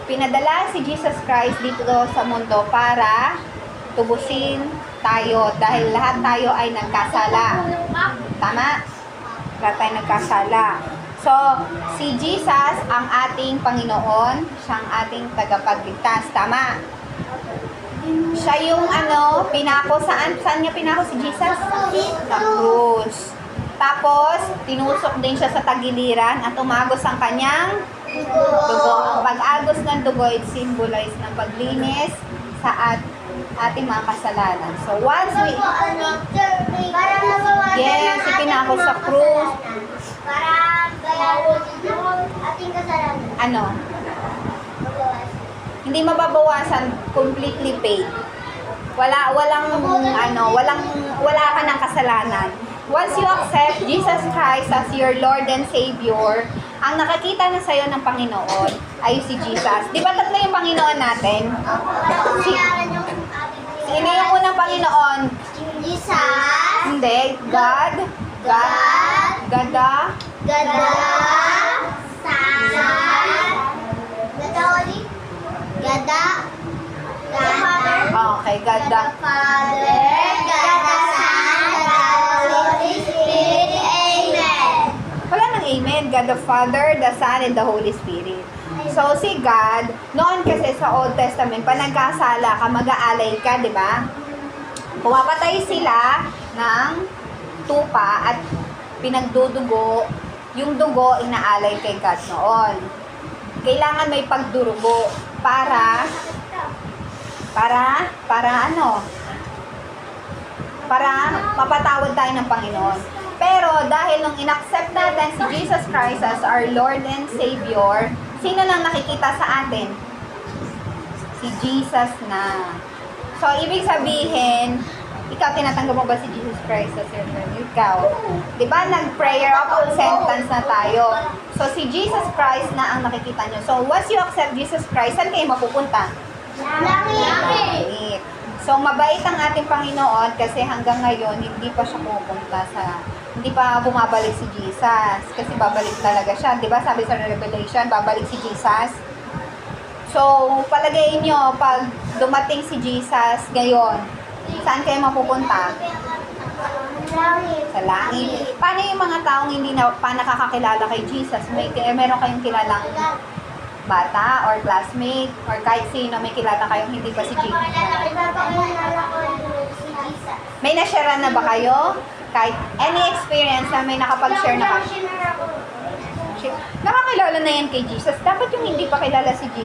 pinadala si Jesus Christ dito sa mundo para tubusin tayo dahil lahat tayo ay nagkasala. Tama? Lahat tayo nagkasala. So, si Jesus ang ating Panginoon, siyang ating tagapagligtas. Tama? Siya yung pinako saan? Saan niya pinako si Jesus? Sa krus. Tapos, tinusok din siya sa tagiliran at umagos ang kanyang dugo. Ang pag-agos ng dugo, it symbolize ng paglinis sa ating mga kasalanan. So, once we... Yes, ipinako sa krus. Para bayaran yung ating kasalanan. Ano? Hindi mababawasan, completely paid. Wala ka ng kasalanan. Once you accept Jesus Christ as your Lord and Savior, ang nakakita na sa'yo ng Panginoon ay si Jesus. Di ba tatlo yung Panginoon natin? Sino yung unang Panginoon? Jesus. Hindi. God. Gada. Okay, God the Father, God the Son, God the Holy Spirit. Amen. Wala nang amen. God the Father, the Son, and the Holy Spirit. So, si God, noon kasi sa Old Testament, pag nagkasala ka, mag-aalay ka, di ba? Pumapatay sila ng tupa at pinagdudugo. Yung dugo, inaalay kay God noon. Kailangan may pagdurugo para mapatawad tayo ng Panginoon. Pero dahil nung inaccept natin si Jesus Christ as our Lord and Savior, sino nang nakikita sa atin? Si Jesus na. So, ibig sabihin, ikaw, tinatanggap mo ba si Jesus Christ as your Lord? Ikaw. Di ba, nag-prayer of acceptance na tayo. So, si Jesus Christ na ang nakikita nyo. So, once you accept Jesus Christ, saan kayo mapupunta? Langit. So, mabait ang ating Panginoon kasi hanggang ngayon, hindi pa siya hindi pa bumabalik si Jesus. Kasi babalik talaga siya. Di ba, sabi sa Revelation, babalik si Jesus. So, palagayin nyo, pag dumating si Jesus ngayon, saan kayo mapupunta? Sa langit. Paano yung mga taong hindi pa nakakakilala kay Jesus? Meron kayong kilalang bata or classmate or kahit sino may kilala kayong hindi pa si Jesus? May na-share na ba kayo? Kahit any experience na may nakapag-share na kayo? Nakakilala na yan kay Jesus. Dapat yung hindi pa kilala si Jesus.